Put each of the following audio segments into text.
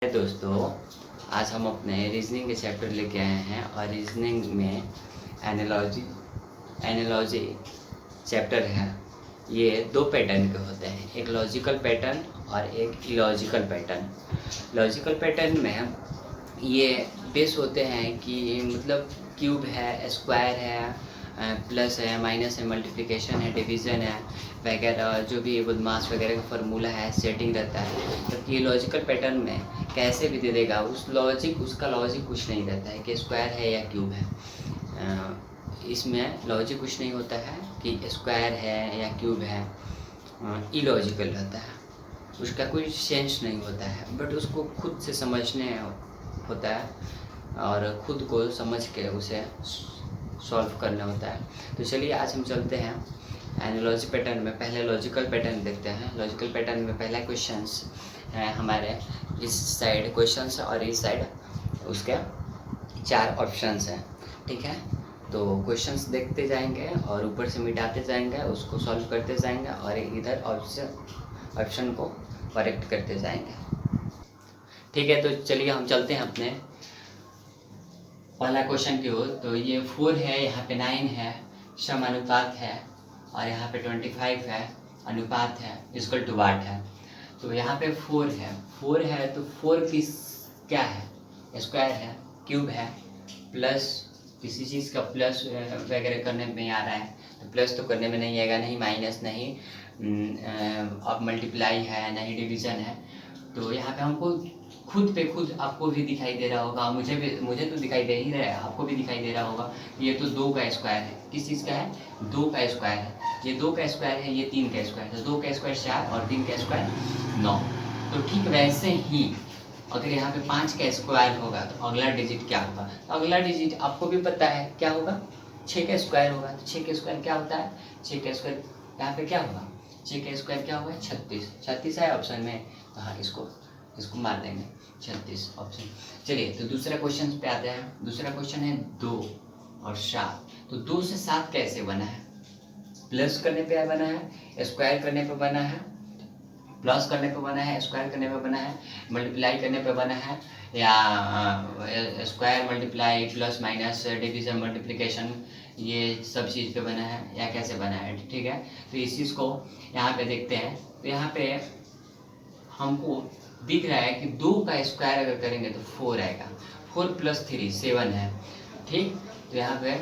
दोस्तों, आज हम अपने रीजनिंग के चैप्टर लेके आए हैं और रीजनिंग में एनालॉजी चैप्टर है। ये दो पैटर्न के होते हैं, एक लॉजिकल पैटर्न और एक इलॉजिकल पैटर्न। लॉजिकल पैटर्न में ये बेस होते हैं कि मतलब क्यूब है, स्क्वायर है, प्लस है, माइनस है, मल्टीप्लिकेशन है, डिवीज़न है वगैरह, जो भी बदमाश वगैरह का फार्मूला है, सेटिंग रहता है। जबकि ये लॉजिकल पैटर्न में कैसे भी दे देगा, उसका लॉजिक कुछ नहीं रहता है कि स्क्वायर है या क्यूब है। इसमें लॉजिक कुछ नहीं होता है कि स्क्वायर है या क्यूब है, इलॉजिकल रहता है, उसका कोई सेंस नहीं होता है। बट उसको खुद से समझने होता है और ख़ुद को समझ के उसे सॉल्व करना होता है। तो चलिए आज हम चलते हैं एनालॉजी पैटर्न में। पहले लॉजिकल पैटर्न देखते हैं। लॉजिकल पैटर्न में पहला क्वेश्चंस है हमारे इस साइड क्वेश्चंस और इस साइड उसके 4 ऑप्शंस हैं, ठीक है। तो क्वेश्चंस देखते जाएंगे और ऊपर से मिटाते जाएंगे, उसको सॉल्व करते जाएंगे और इधर ऑप्शन को करेक्ट करते जाएंगे, ठीक है। तो चलिए हम चलते हैं अपने पहला क्वेश्चन की ओर। तो ये 4 है, यहाँ पे 9 है, सम अनुपात है, और यहाँ पे 25 है, अनुपात है, इक्वल टू वाट है। तो यहाँ पे 4 है तो 4 किस क्या है, स्क्वायर है, क्यूब है, प्लस किसी चीज़ का प्लस वगैरह करने में आ रहा है तो प्लस तो करने में नहीं आएगा, नहीं माइनस, नहीं अब मल्टीप्लाई है, नहीं डिवीज़न है। तो यहाँ पे हमको खुद आपको भी दिखाई दे रहा होगा, मुझे तो दिखाई दे ही रहा है, आपको भी दिखाई दे रहा होगा। ये तो 2 का स्क्वायर है, किस चीज़ का है, 2 का स्क्वायर है। ये 2 का स्क्वायर है, ये 3 का स्क्वायर है। 2 का स्क्वायर 4 और 3 का स्क्वायर 9। तो ठीक वैसे ही अगर यहाँ पे 5 का स्क्वायर होगा तो अगला डिजिट क्या होगा, तो अगला डिजिट आपको भी पता है क्या होगा, 6 का स्क्वायर होगा। तो 6 का स्क्वायर क्या होता है, 6 का स्क्वायर यहाँ पे क्या होगा, 6 का स्क्वायर क्या होगा, 36 है ऑप्शन में। तो हाँ, इसको मार देंगे 36 ऑप्शन। चलिए तो दूसरा क्वेश्चन पे आते हैं। दूसरा क्वेश्चन है 2 और 7। तो 2 से 7 कैसे बना है, प्लस करने पे बना है, स्क्वायर करने पे बना है, प्लस करने पे बना है, स्क्वायर करने पे बना है, मल्टीप्लाई करने पे बना है, या square multiply plus minus division multiplication, ये सब चीज़ पे बना है, या कैसे बना है, ठीक है। तो इस चीज़ को यहाँ पे देखते हैं। तो यहाँ पे हमको दिख रहा है कि 2 का स्क्वायर अगर करेंगे तो 4 आएगा, 4 + 3 7 है, ठीक। तो यहाँ पे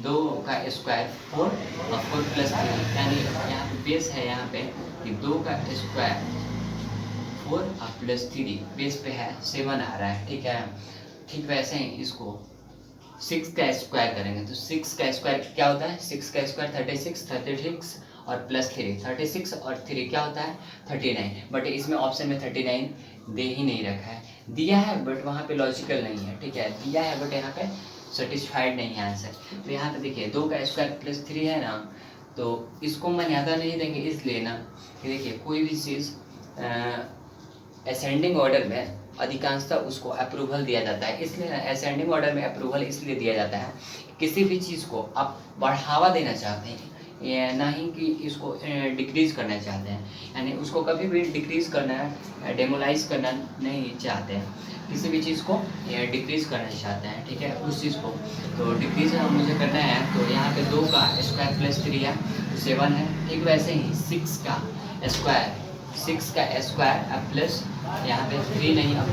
2 का स्क्वायर 4 और 4 + 3, यानी यहाँ पे बेस है, यहाँ पे कि 2 का स्क्वायर 4 और +3 बेस पे है 7 आ रहा है, ठीक है। ठीक वैसे ही इसको 6 का स्क्वायर करेंगे तो 6 का स्क्वायर क्या होता है, 6 का स्क्वायर 36 और +3, 36 और 3 क्या होता है 39। बट इसमें ऑप्शन में 39 दे ही नहीं रखा है, दिया है बट वहाँ पे लॉजिकल नहीं है, ठीक है। दिया है बट यहाँ पे सेटिस्फाइड नहीं है आंसर। तो यहाँ पे देखिए 2 का स्क्वायर +3 है ना, तो इसको मर्यादा नहीं देंगे, इसलिए ना कि देखिए कोई भी चीज़ असेंडिंग ऑर्डर में अधिकांशतः उसको अप्रूवल दिया जाता है। इसलिए असेंडिंग ऑर्डर में अप्रूवल इसलिए दिया जाता है, किसी भी चीज़ को आप बढ़ावा देना चाहते हैं या ना ही कि इसको डिक्रीज करना चाहते हैं, यानी उसको कभी भी डिक्रीज करना, डेमोलाइज करना नहीं चाहते हैं, किसी भी चीज़ को डिक्रीज करना चाहते हैं, ठीक है, उस चीज़ को। तो डिक्रीज मुझे करना है, तो यहाँ पे 2 का स्क्वायर +3 है तो 7 है, ठीक। वैसे ही 6 का स्क्वायर अब प्लस यहाँ पे 3 नहीं अब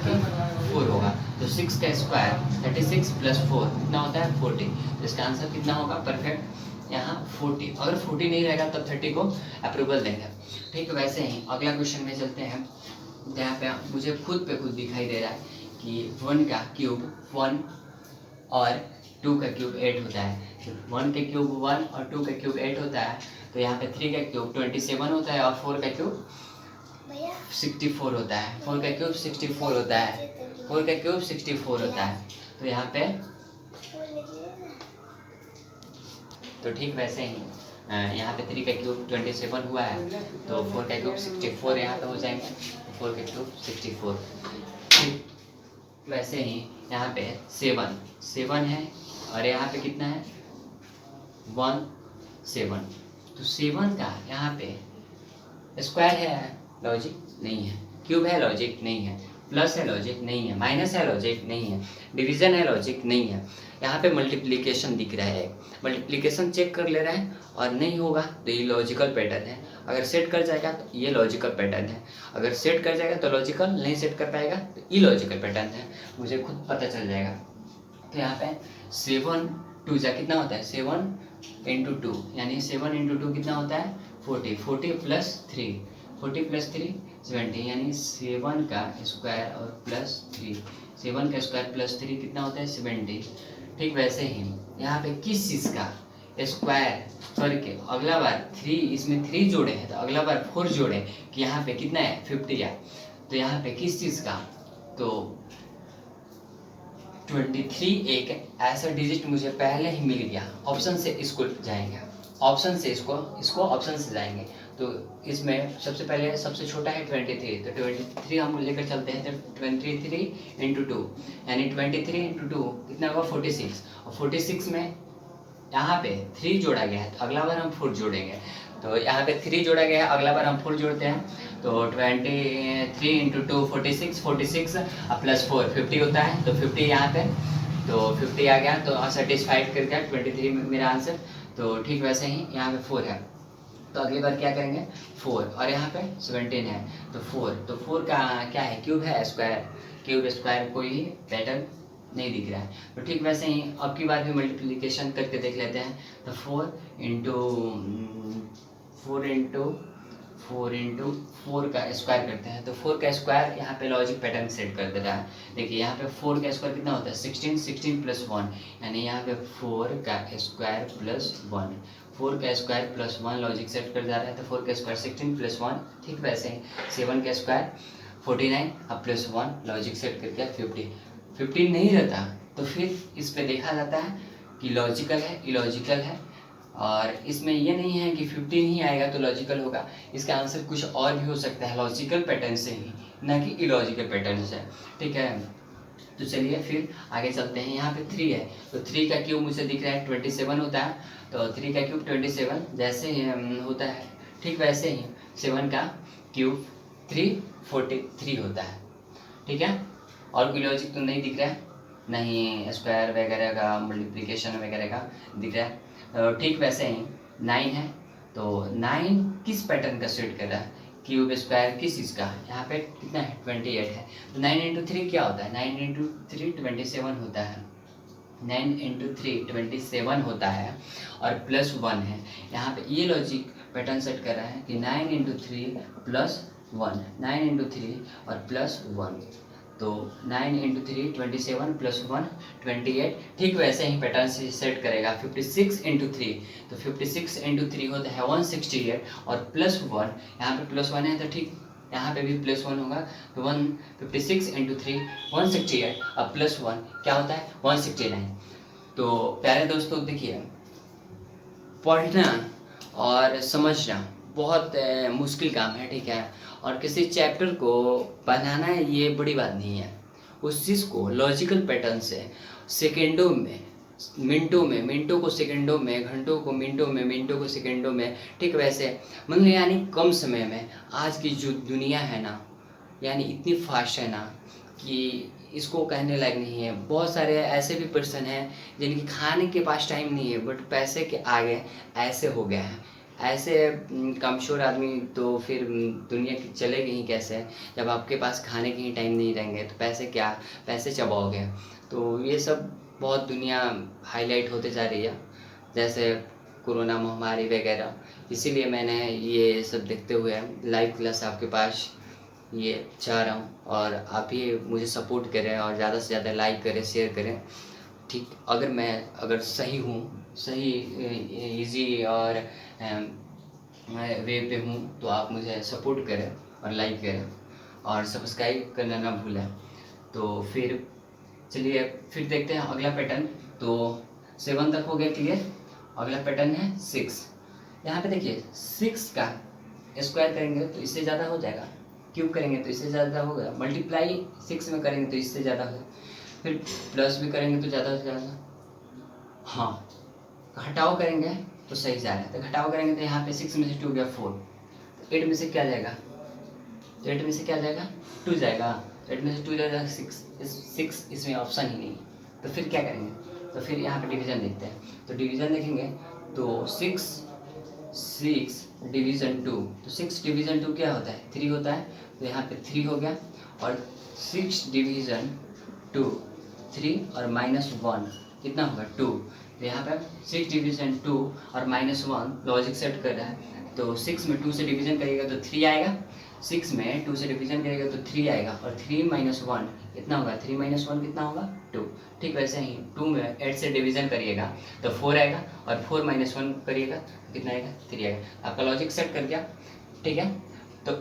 4 होगा, तो 6 का स्क्वायर 36 + 4 कितना होता है 40। तो इसका आंसर कितना होगा, परफेक्ट यहाँ 40। अगर 40 नहीं रहेगा तब 30 को अप्रूवल देंगे, ठीक। वैसे ही अगला क्वेश्चन में चलते हैं, जहाँ पे मुझे खुद दिखाई दे रहा है कि 1 का क्यूब 1 और 2 का क्यूब 8 होता है। तो 1 का क्यूब 1 और 2 का क्यूब 8 होता है, तो यहाँ पे 3 का क्यूब 27 होता है और 4 का क्यूब 64 होता है। 4 का क्यूब 64 होता है, 4 का क्यूब 64 होता है। तो यहाँ पे तो ठीक वैसे ही यहाँ पे 3 का क्यूब 27 हुआ है, तो 4 का क्यूब 64 यहाँ पे हो जाएंगे, 4 का क्यूब 64। ठीक वैसे ही यहाँ पे 7 है और यहाँ पे कितना है 1 7। तो 7 का यहाँ पे स्क्वायर है, लॉजिक नहीं है, क्यूब है, लॉजिक नहीं है, प्लस है लॉजिक नहीं है, माइनस है लॉजिक नहीं है, डिवीजन है लॉजिक नहीं है। यहाँ पे मल्टीप्लिकेशन दिख रहा है, मल्टीप्लिकेशन चेक कर ले रहा है और नहीं होगा तो ये लॉजिकल पैटर्न है। अगर सेट कर जाएगा तो ये लॉजिकल पैटर्न है, अगर सेट कर जाएगा तो लॉजिकल, नहीं सेट कर पाएगा तो इलॉजिकल पैटर्न है, मुझे खुद पता चल जाएगा। तो यहाँ पे 7 2 जा कितना होता है 7 इंटू 2, यानी 7 इंटू 2 कितना होता है 40, 40 प्लस 3, 40 प्लस 3 70, यानी 7 का स्क्वायर और प्लस 3, 7 का स्क्वायर प्लस 3 कितना होता है 70। ठीक वैसे ही यहाँ पे किस चीज़ का स्क्वायर करके अगला बार 3, इसमें 3 जोड़े हैं तो अगला बार 4 जोड़े कि यहाँ पे कितना है 50 है, तो यहाँ पे किस चीज़ का, तो 23 एक ऐसा डिजिट मुझे पहले ही मिल गया, ऑप्शन से इसको जाएंगे, ऑप्शन से इसको ऑप्शन से जाएंगे। तो इसमें सबसे पहले सबसे छोटा है 23, तो 23 हम लेकर चलते हैं, तो 23 इंटू 2, यानी 23 इंटू 2 कितना होगा 46, और 46 में यहाँ पे 3 जोड़ा गया है तो अगला बार हम 4 जोड़ेंगे, तो यहाँ पे 3 जोड़ा गया है अगला बार हम 4 जोड़ते हैं, तो 23 इंटू 2 46, 46 प्लस 4 50 होता है, तो 50 यहाँ पे, तो 50 आ गया, तो सेटिस्फाइड कर गया 23 में मेरा आंसर। तो ठीक वैसे ही यहाँ पे 4 है, तो अगली बार क्या करेंगे 4, और यहाँ पे 17 है तो 4, तो 4 का क्या है क्यूब है स्क्वायर, क्यूब स्क्वायर कोई पैटर्न नहीं दिख रहा है। तो ठीक वैसे ही अब की बार भी मल्टीप्लिकेशन करके देख लेते हैं, तो 4 इंटू 4 का स्क्वायर करते हैं, तो 4 का स्क्वायर यहाँ पे लॉजिक पैटर्न सेट कर दे रहा है। देखिए यहाँ पे 4 का स्क्वायर कितना होता है 16, 16 प्लस 1, यानी यहाँ पे 4 का स्क्वायर प्लस 1, 4 का स्क्वायर प्लस 1 लॉजिक सेट कर जा रहा है, तो 4 का स्क्वायर 16 प्लस 1, ठीक वैसे ही 7 का स्क्वायर 49 अब प्लस 1 लॉजिक सेट करके 50 नहीं रहता तो फिर इस पे देखा जाता है कि लॉजिकल है इलॉजिकल है, और इसमें ये नहीं है कि 50 ही आएगा तो लॉजिकल होगा, इसका आंसर कुछ और भी हो सकता है लॉजिकल पैटर्न से ही, ना कि इलॉजिकल पैटर्न से। ठीक है, तो चलिए फिर आगे चलते हैं। यहाँ पे 3 है तो 3 का क्यूब मुझे दिख रहा है 27 होता है, तो 3 का क्यूब 27 जैसे होता है ठीक वैसे ही 7 का क्यूब 343 होता है। ठीक है, और कोई लॉजिक तो नहीं दिख रहा है, नहीं स्क्वायर वगैरह का मल्टीप्लिकेशन वगैरह का दिख रहा है। तो ठीक वैसे ही 9 है, तो 9 किस पैटर्न का सेट कर रहा है, क्यूब स्क्वायर किस चीज़ का, यहाँ पे कितना है 28 है, तो 9 इंटू 3 क्या होता है 9 इंटू 3 27 होता है, 9 इंटू 3 27 होता है, और प्लस 1 है। यहाँ पे ये लॉजिक पैटर्न सेट कर रहा है कि 9 इंटू 3 प्लस 1, 9 इंटू 3 और प्लस 1, तो 9 इंटू 3 27 प्लस 1 28, ठीक वैसे ही पैटर्न से सेट करेगा 56 इंटू 3, तो 56 इंटू 3 होता है 168, और प्लस 1 यहाँ पे प्लस 1 है तो ठीक यहाँ पे भी प्लस 1 होगा, तो 56 इंटू 3 168, अब प्लस 1 क्या होता है 169। तो प्यारे दोस्तों देखिए, पढ़ना और समझना बहुत मुश्किल काम है, ठीक है, और किसी चैप्टर को बनाना ये बड़ी बात नहीं है, उस चीज़ को लॉजिकल पैटर्न से सेकेंडों में मिनटों को सेकेंडों में, घंटों को मिनटों में, मिनटों को सेकेंडों में, ठीक वैसे मतलब यानी कम समय में, आज की जो दुनिया है ना यानी इतनी फास्ट है ना कि इसको कहने लायक नहीं है। बहुत सारे ऐसे भी पर्सन हैं जिनकी खाने के पास टाइम नहीं है बट पैसे के आगे ऐसे हो गए हैं, ऐसे कमज़ोर आदमी तो फिर दुनिया की चलेगी ही कैसे, जब आपके पास खाने के ही टाइम नहीं रहेंगे तो पैसे चबाओगे। तो ये सब बहुत दुनिया हाईलाइट होते जा रही है, जैसे कोरोना महामारी वगैरह, इसीलिए मैंने ये सब देखते हुए लाइव क्लास आपके पास ये चाह रहा हूँ, और आप भी मुझे सपोर्ट करें और ज़्यादा से ज़्यादा लाइक करें, शेयर करें। ठीक, अगर सही हूँ, सही इजी और वे पे हूँ तो आप मुझे सपोर्ट करें और लाइक करें और सब्सक्राइब करना ना भूलें। तो फिर चलिए फिर देखते हैं अगला पैटर्न। तो 7 तक हो गया क्लियर। अगला पैटर्न है 6। यहाँ पे देखिए 6 का स्क्वायर करेंगे तो इससे ज़्यादा हो जाएगा, क्यूब करेंगे तो इससे ज़्यादा होगा, मल्टीप्लाई 6 में करेंगे तो इससे ज़्यादा होगा, फिर प्लस भी करेंगे तो ज़्यादा हो जाएगा। हाँ, घटाव करेंगे तो सही जा रहा है, तो घटाव करेंगे तो यहाँ पे 6 में से 2 गया 4, तो 8 में से क्या जाएगा, तो 8 में से क्या जाएगा 2 जाएगा, तो 8 में से 2 जाएगा 6 इसमें ऑप्शन ही नहीं, तो फिर क्या करेंगे? तो फिर यहाँ पे डिवीज़न देखते हैं। तो डिवीज़न देखेंगे तो 6 डिवीज़न 2, तो 6 डिवीज़न 2 क्या होता है? 3 होता है। तो यहाँ पे 3 हो गया, और 6 डिवीज़न 2 3 और -1 कितना होगा? 2। तो यहाँ पे 6 डिवीज़न 2 और -1 लॉजिक सेट कर रहा है। तो 6 में 2 से डिवीज़न करिएगा तो 3 आएगा, 6 में 2 से डिवीज़न करेगा तो 3 आएगा, और 3 - 1 कितना होगा? 3 - 1 कितना होगा? 2। ठीक वैसे ही 2 में 8 से डिवीज़न करिएगा तो 4 आएगा, और 4 - 1 करिएगा तो कितना आएगा? 3 आएगा। आपका लॉजिक सेट कर गया, ठीक है। तो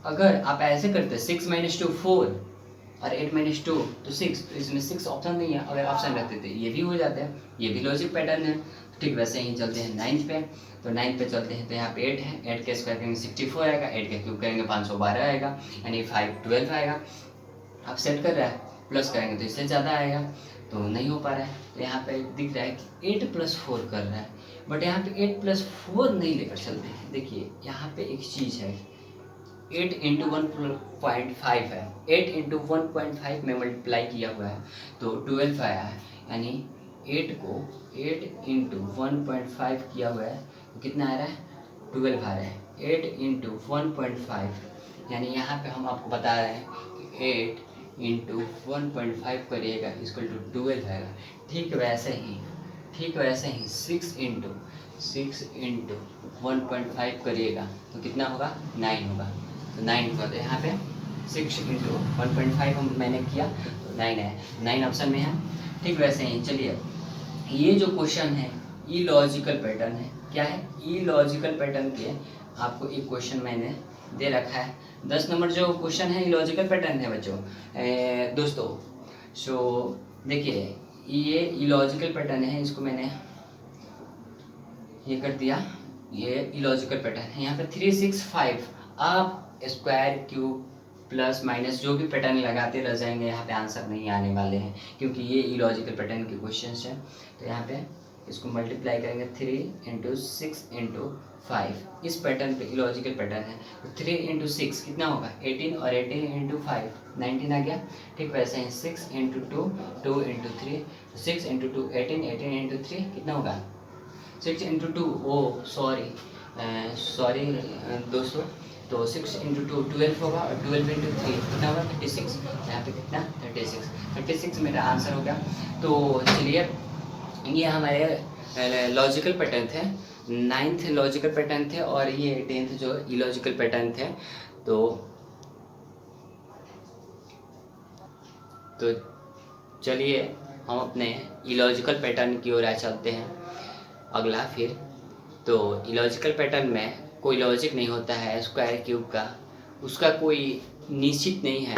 अगर आप ऐसे करते 6 - 2 4 और 8 - 2 तो 6, तो इसमें 6 ऑप्शन नहीं है, अगर ऑप्शन रहते थे ये भी हो जाते हैं, ये भी लॉजिक पैटर्न है। ठीक वैसे ही चलते हैं 9th पे। तो 9th पे चलते हैं, तो यहाँ पे 8 है, 8 के स्क्वायर करेंगे 64 आएगा, 8 के क्यूब करेंगे 512 आएगा, यानी 5 12 आएगा। आप सेट कर रहा है, प्लस करेंगे तो इससे ज़्यादा आएगा, तो नहीं हो पा रहा है। तो यहाँ पे दिख रहा है कि 8 + 4 कर रहा है, बट यहाँ पे 8 + 4 नहीं लेकर चलते हैं। देखिए यहाँ पे एक चीज़ है, 8 × 1.5 है, 8 × 1.5 में मल्टीप्लाई किया हुआ है तो 12 आया है, यानी 8 को 8 × 1.5 किया हुआ है तो कितना आ रहा है? 12 आ रहा है। 8 × 1.5 यानी यहाँ पे हम आपको बता रहे हैं कि 8 × 1.5 करिएगा इक्वल टू 12 आएगा। ठीक वैसे ही 6 × 1.5 करिएगा तो कितना होगा? 9 होगा। तो 9 होगा, तो यहाँ पे 6 × 1.5 हम मैंने किया तो 9 है, 9 ऑप्शन में है। ठीक वैसे ही चलिए, ये जो क्वेश्चन है ई लॉजिकल पैटर्न है। क्या है? ई लॉजिकल पैटर्न के आपको एक क्वेश्चन मैंने दे रखा है। 10 नंबर जो क्वेश्चन है ई लॉजिकल पैटर्न है बच्चों। दोस्तों सो देखिए, ये ई लॉजिकल पैटर्न है, इसको मैंने ये कर दिया, ये इलॉजिकल पैटर्न है। यहाँ पे 3 6 5 आप स्क्वायर क्यूब प्लस माइनस जो भी पैटर्न लगाते रह जाएंगे, यहाँ पे आंसर नहीं आने वाले हैं, क्योंकि ये इलॉजिकल पैटर्न के क्वेश्चंस हैं। तो यहाँ पे इसको मल्टीप्लाई करेंगे 3 × 6 × 5, इस पैटर्न पे इलॉजिकल पैटर्न है। तो 3 × 6 कितना होगा? 18, और 18 × 5 19 आ गया। ठीक वैसे ही 6 × 2 2 × 3, 6 × 2 18, 18 × 3 कितना होगा? 6 × 2, ओ सॉरी दोस्तों, तो 6 × 2 12 होगा, और 12 × 3 कितना होगा? 36। यहाँ पे कितना? 36 मेरा आंसर हो गया। तो चलिए, ये हमारे लॉजिकल पैटर्न थे, 9th लॉजिकल पैटर्न थे, और ये 10th जो इलॉजिकल पैटर्न थे। तो चलिए हम अपने इलॉजिकल पैटर्न की ओर चलते हैं अगला फिर। तो इलॉजिकल पैटर्न में कोई लॉजिक नहीं होता है, स्क्वायर क्यूब का उसका कोई निश्चित नहीं है।